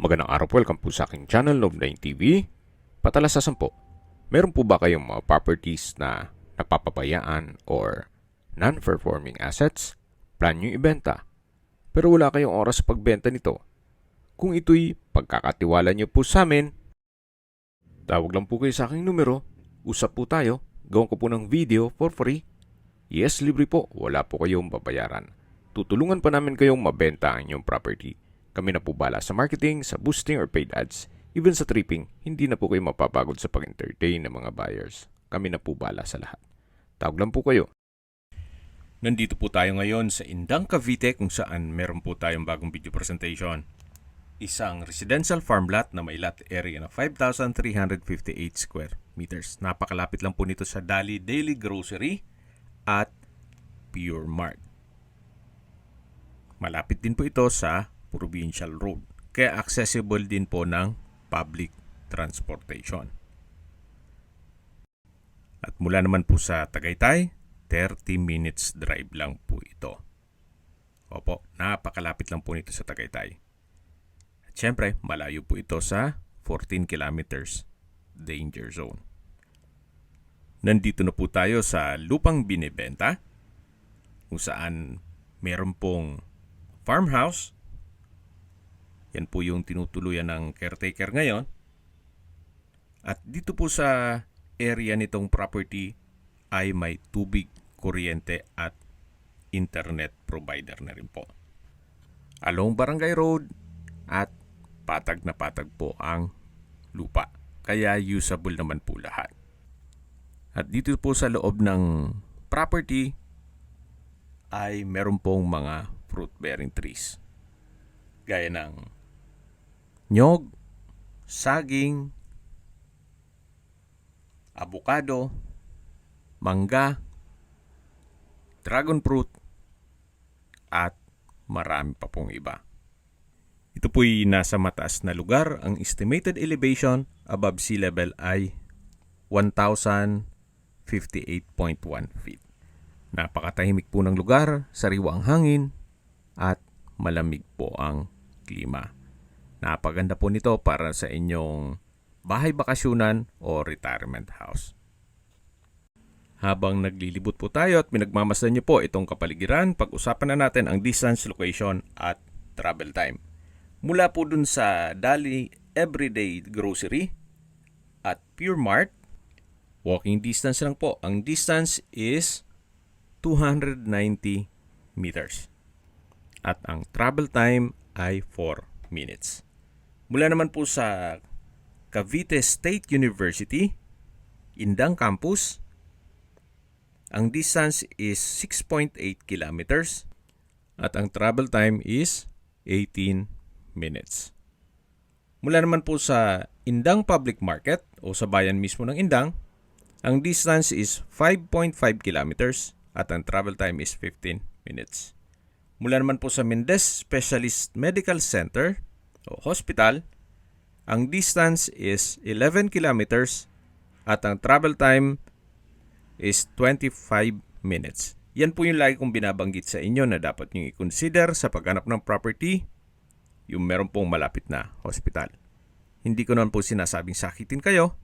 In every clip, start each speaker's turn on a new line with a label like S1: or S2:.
S1: Magandang araw po, welcome po sa aking channel, Love9 TV. Patalasasan po, meron po ba kayong mga properties na napapabayaan or non-performing assets? Plan nyo ibenta, pero wala kayong oras sa pagbenta nito. Kung ito'y pagkakatiwala nyo po sa amin, tawag lang po kayo sa aking numero, usap po tayo, gawin ko po ng video for free. Yes, libre po, wala po kayong babayaran. Tutulungan pa namin kayong mabenta ang inyong property. Kami na po bala sa marketing, sa boosting or paid ads, even sa tripping, hindi na po kayo mapapagod sa pag-entertain ng mga buyers. Kami na po bala sa lahat. Tawag lang po kayo. Nandito po tayo ngayon sa Indang, Cavite kung saan meron po tayong bagong video presentation. Isang residential farm lot na may lot area na 5,358 square meters. Napakalapit lang po nito sa Dali Daily Grocery at Pure Mart. Malapit din po ito sa Provincial Road, kaya accessible din po ng public transportation. At mula naman po sa Tagaytay, 30 minutes drive lang po ito. Opo, napakalapit lang po nito sa Tagaytay. At syempre, malayo po ito sa 14 kilometers danger zone. Nandito na po tayo sa lupang binibenta, kung saan meron pong farmhouse. Yan po yung tinutuluyan ng caretaker ngayon. At dito po sa area nitong property ay may tubig, kuryente at internet provider na rin po. Along Barangay Road at patag na patag po ang lupa. Kaya usable naman po lahat. At dito po sa loob ng property ay meron pong mga fruit-bearing trees. Gaya ng nyog, saging, abukado, mangga, dragon fruit, at marami pa pong iba. Ito po'y nasa mataas na lugar. Ang estimated elevation above sea level ay 1,058.1 feet. Napakatahimik po ng lugar, sariwa ang hangin, at malamig po ang klima. Napaganda po nito para sa inyong bahay bakasyunan o retirement house. Habang naglilibot po tayo at pinagmamasdan niyo po itong kapaligiran, pag-usapan na natin ang distance, location at travel time. Mula po dun sa Dali Everyday Grocery at Pure Mart, walking distance lang po. Ang distance is 290 meters. At ang travel time ay 4 minutes. Mula naman po sa Cavite State University, Indang Campus, ang distance is 6.8 kilometers at ang travel time is 18 minutes. Mula naman po sa Indang Public Market o sa bayan mismo ng Indang, ang distance is 5.5 kilometers at ang travel time is 15 minutes. Mula naman po sa Mendez Specialist Medical Center o Hospital, ang distance is 11 kilometers at ang travel time is 25 minutes. Yan po yung lagi kong binabanggit sa inyo na dapat nyo i-consider sa paghanap ng property, yung meron pong malapit na hospital. Hindi ko naman po sinasabing sakitin kayo.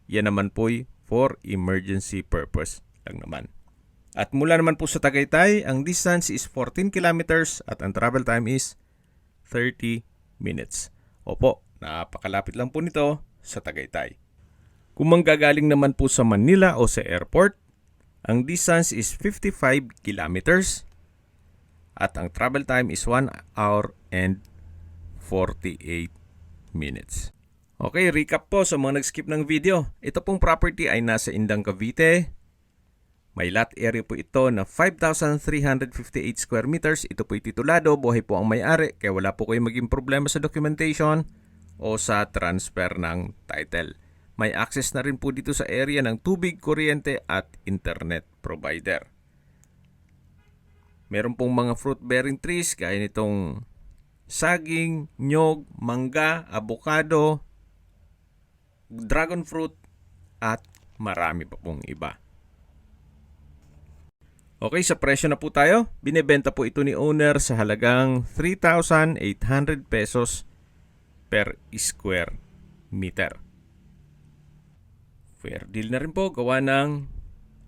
S1: Yan naman po'y for emergency purpose lang naman. At mula naman po sa Tagaytay, ang distance is 14 kilometers at ang travel time is 30 minutes. Opo, napakalapit lang po nito sa Tagaytay. Kung manggagaling naman po sa Manila o sa airport, ang distance is 55 kilometers at ang travel time is 1 hour and 48 minutes. Okay, recap po sa mga nag-skip ng video. Ito pong property ay nasa Indang, Cavite. May lot area po ito na 5,358 square meters. Ito po'y titulado, buhay po ang may-ari, kaya wala po kayong maging problema sa documentation o sa transfer ng title. May access na rin po dito sa area ng tubig, kuryente at internet provider. Meron pong mga fruit-bearing trees gaya nitong saging, nyog, mangga, abukado, dragon fruit at marami pa pong iba. Okay, sa presyo na po tayo. Binebenta po ito ni owner sa halagang 3,800 pesos per square meter. Fair deal na rin po, gawa ng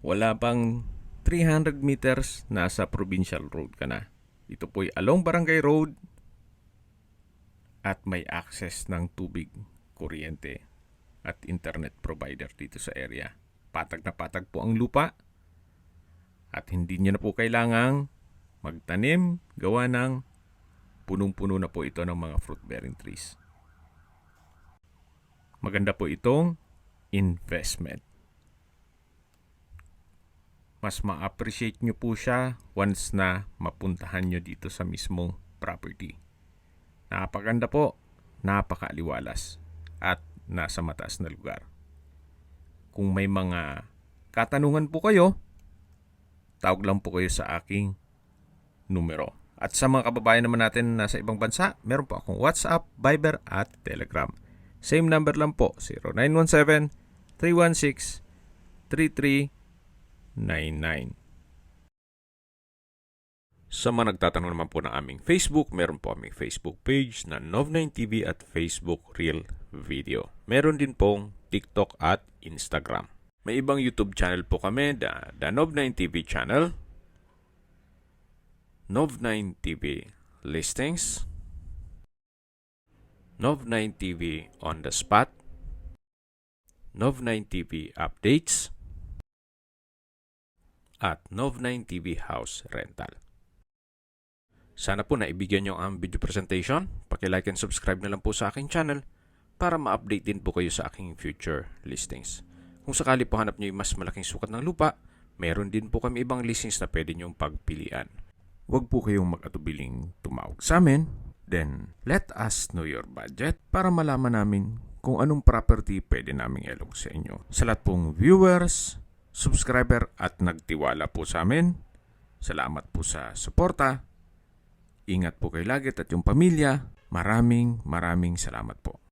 S1: wala pang 300 meters, nasa provincial road ka na. Ito po'y along barangay road at may access ng tubig, kuryente at internet provider dito sa area. Patag na patag po ang lupa at hindi nyo na po kailangang magtanim, gawa ng punong-puno na po ito ng mga fruit-bearing trees. Maganda po itong investment. Mas ma-appreciate nyo po siya once na mapuntahan nyo dito sa mismong property. Napakaganda po, napakaaliwalas, at nasa mataas na lugar. Kung may mga katanungan po kayo, tawag lang po kayo sa aking numero. At sa mga kababayan naman natin na nasa ibang bansa, meron po akong WhatsApp, Viber at Telegram. Same number lang po, 0917-316-3399. Sa mga nagtatanong naman po ng aming Facebook, meron po aming Facebook page na Nov9TV at Facebook Real Video. Meron din pong TikTok at Instagram. May ibang YouTube channel po kami, the Nov9TV channel, Nov9TV Listings, Nov9TV On The Spot, Nov9TV Updates, at Nov9TV House Rental. Sana po naibigyan nyo ang video presentation. Paki-like and subscribe na lang po sa aking channel para ma-update din po kayo sa aking future listings. Kung sakali po hanap nyo yung mas malaking sukat ng lupa, meron din po kami ibang listings na pwede nyong pagpilian. Huwag po kayong mag-atubiling tumawag sa amin. Then, let us know your budget para malaman namin kung anong property pwede naming ilog sa inyo. Sa lahat pong viewers, subscriber at nagtiwala po sa amin, salamat po sa suporta. Ingat po kayo lagi at yung pamilya. Maraming salamat po.